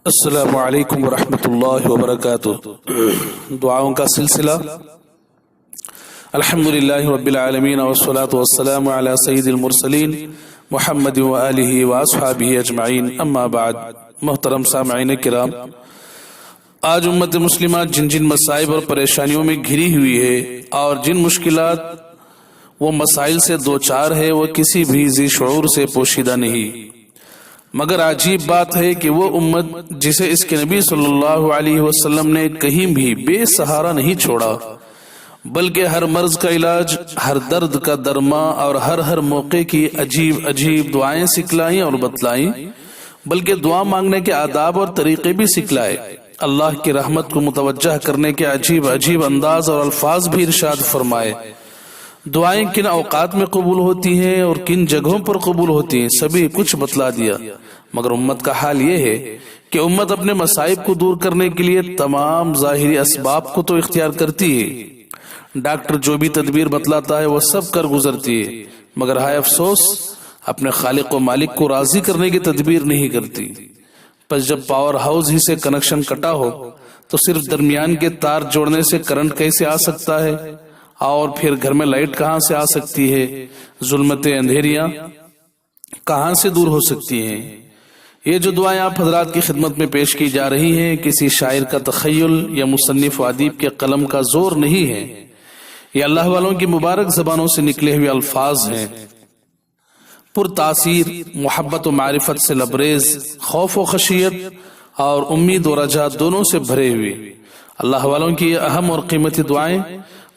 السلام علیکم ورحمۃ اللہ وبرکاتہ۔ دعاؤں کا سلسلہ۔ الحمدللہ رب العالمین والصلاة والسلام علی سید المرسلین محمد وآلہ واصحابہ اجمعین، اما بعد۔ محترم سامعین کرام، آج امت مسلمہ جن جن مصائب اور پریشانیوں میں گھری ہوئی ہے اور جن مشکلات وہ مسائل سے دوچار ہے، وہ کسی بھی ذی شعور سے پوشیدہ نہیں، مگر عجیب بات ہے کہ وہ امت جسے اس کے نبی صلی اللہ علیہ وسلم نے کہیں بھی بے سہارا نہیں چھوڑا، بلکہ ہر مرض کا علاج، ہر درد کا درما اور ہر موقع کی عجیب عجیب دعائیں سکھلائیں اور بتلائیں، بلکہ دعا مانگنے کے آداب اور طریقے بھی سکھلائے۔ اللہ کی رحمت کو متوجہ کرنے کے عجیب عجیب انداز اور الفاظ بھی ارشاد فرمائے۔ دعائیں کن اوقات میں قبول ہوتی ہیں اور کن جگہوں پر قبول ہوتی ہیں، سبھی کچھ بتلا دیا، مگر امت کا حال یہ ہے کہ امت اپنے مصائب کو دور کرنے کے لیے تمام ظاہری اسباب کو تو اختیار کرتی ہے، ڈاکٹر جو بھی تدبیر بتلاتا ہے وہ سب کر گزرتی ہے، مگر ہائے افسوس اپنے خالق و مالک کو راضی کرنے کی تدبیر نہیں کرتی۔ پس جب پاور ہاؤس ہی سے کنیکشن کٹا ہو تو صرف درمیان کے تار جوڑنے سے کرنٹ کیسے آ سکتا ہے، اور پھر گھر میں لائٹ کہاں سے آ سکتی ہے، ظلمتیں اندھیریاں کہاں سے دور ہو سکتی ہیں۔ یہ جو دعائیں آپ حضرات کی خدمت میں پیش کی جا رہی ہیں، کسی شاعر کا تخیل یا مصنف و ادیب کے قلم کا زور نہیں ہے، یہ اللہ والوں کی مبارک زبانوں سے نکلے ہوئے الفاظ ہیں، پر تاثیر، محبت و معرفت سے لبریز، خوف و خشیت اور امید و رجا دونوں سے بھرے ہوئے۔ اللہ والوں کی یہ اہم اور قیمتی دعائیں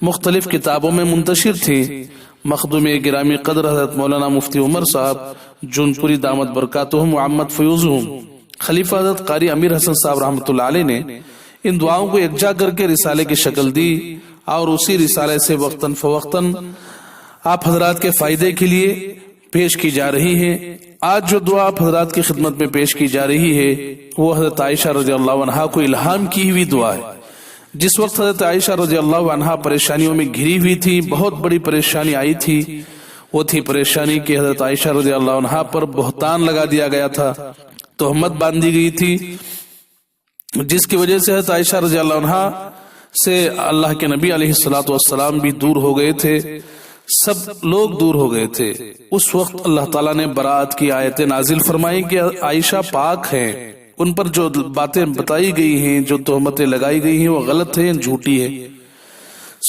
مختلف کتابوں میں منتشر تھی۔ مخدوم گرامی قدر حضرت مولانا مفتی عمر صاحب جونپوری دامت برکاتہم وعمت فیوزہم، خلیفہ حضرت قاری امیر حسن صاحب رحمۃ اللہ علیہ نے ان دعاؤں کو یکجا کر کے رسالے کی شکل دی، اور اسی رسالے سے وقتاً فوقتاً آپ حضرات کے فائدے کے لیے پیش کی جا رہی ہے۔ آج جو دعا آپ حضرات کی خدمت میں پیش کی جا رہی ہے وہ حضرت عائشہ رضی اللہ عنہا کو الہام کی ہوئی دعا ہے۔ جس وقت حضرت عائشہ رضی اللہ عنہا پریشانیوں میں گھری ہوئی تھی، بہت بڑی پریشانی آئی تھی، وہ تھی پریشانی کہ حضرت عائشہ رضی اللہ عنہا پر بہتان لگا دیا گیا تھا، تہمت باندھی گئی تھی، جس کی وجہ سے حضرت عائشہ رضی اللہ عنہا سے اللہ کے نبی علیہ الصلوۃ والسلام بھی دور ہو گئے تھے، سب لوگ دور ہو گئے تھے۔ اس وقت اللہ تعالیٰ نے برات کی آیتیں نازل فرمائی کہ عائشہ پاک ہیں، ان پر جو باتیں بتائی گئی ہیں، جو تہمتیں لگائی گئی ہیں، وہ غلط ہیں، جھوٹی ہے۔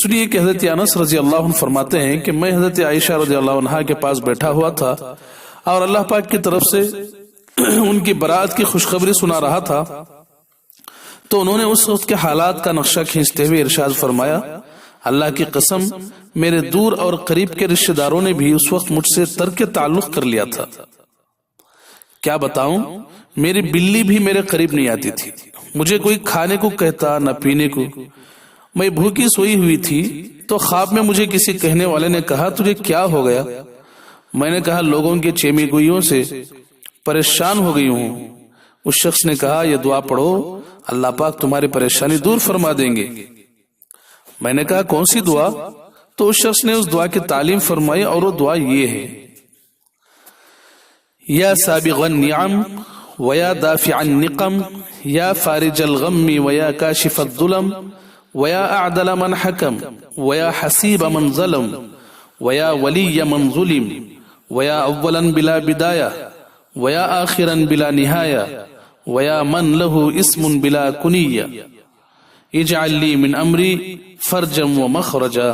سنیے کہ حضرت انس رضی اللہ عنہ فرماتے ہیں کہ میں حضرت عائشہ رضی اللہ عنہ کے پاس بیٹھا ہوا تھا اور اللہ پاک کی طرف سے ان کی برات کی خوشخبری سنا رہا تھا، تو انہوں نے اس وقت کے حالات کا نقشہ کھینچتے ہوئے ارشاد فرمایا، اللہ کی قسم میرے دور اور قریب کے رشتہ داروں نے بھی اس وقت مجھ سے ترک تعلق کر لیا تھا۔ کیا بتاؤں، میری بلی بھی میرے قریب نہیں آتی تھی، مجھے کوئی کھانے کو کہتا نہ پینے کو۔ میں بھوکی سوئی ہوئی تھی تو خواب میں مجھے کسی کہنے والے نے کہا تجھے کیا ہو گیا؟ میں نے کہا لوگوں کے چیمی گوئیوں سے پریشان ہو گئی ہوں۔ اس شخص نے کہا یہ دعا پڑھو، اللہ پاک تمہاری پریشانی دور فرما دیں گے۔ میں نے کہا کون سی دعا؟ تو اس شخص نے اس دعا کی تعلیم فرمائی، اور وہ دعا یہ ہے، یا سابغ النعم ویا دافع النقم یا فارج الغم ویا کاشف الظلم ویا اعدل من حکم ویا حسیب من ظلم ویا ولی من ظلم ویا اولا بلا بدایہ ویا آخرا بلا نہایہ ویا من له اسم بلا کنیہ اجعل لی من امری فرجا و مخرجا۔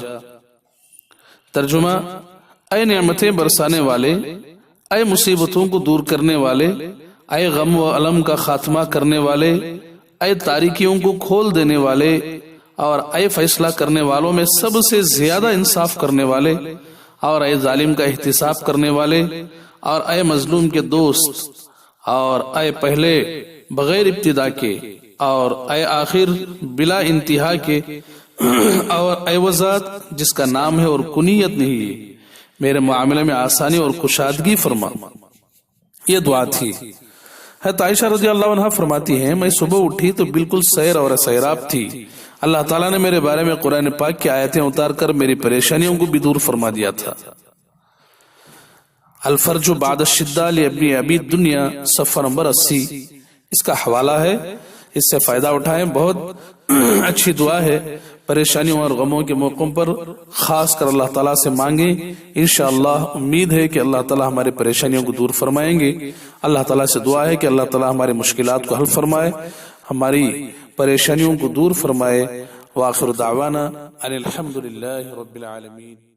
ترجمہ، اے نعمتیں برسانے والے، اے مصیبتوں کو دور کرنے والے، اے غم و علم کا خاتمہ کرنے والے، اے تاریکیوں کو کھول دینے والے، اور اے فیصلہ کرنے والوں میں سب سے زیادہ انصاف کرنے والے، اور اے ظالم کا احتساب کرنے والے، اور اے مظلوم کے دوست، اور اے پہلے بغیر ابتدا کے، اور اے آخر بلا انتہا کے، اور اے وہ ذات جس کا نام ہے اور کنیت نہیں، میرے معاملے میں آسانی اور کشادگی فرما۔ یہ دعا تھی۔ حضرت عائشہ رضی اللہ عنہ فرماتی ہیں میں صبح اٹھی تو بالکل سیر اور سیراب تھی، اللہ تعالیٰ نے میرے بارے میں قرآن پاک کی آیتیں اتار کر میری پریشانیوں کو بھی دور فرما دیا تھا۔ الفرج بعد الشدہ لابن ابی الدنیا، صفحہ نمبر 80۔ اس کا حوالہ ہے، اس سے فائدہ اٹھائیں، بہت اچھی دعا ہے۔ پریشانیوں اور غموں کے موقعوں پر خاص کر اللہ تعالیٰ سے مانگیں، انشاءاللہ امید ہے کہ اللہ تعالیٰ ہماری پریشانیوں کو دور فرمائیں گے۔ اللہ تعالیٰ سے دعا ہے کہ اللہ تعالیٰ ہماری مشکلات کو حل فرمائے، ہماری پریشانیوں کو دور فرمائے۔ وآخر دعوانا ان الحمد للہ رب العالمین۔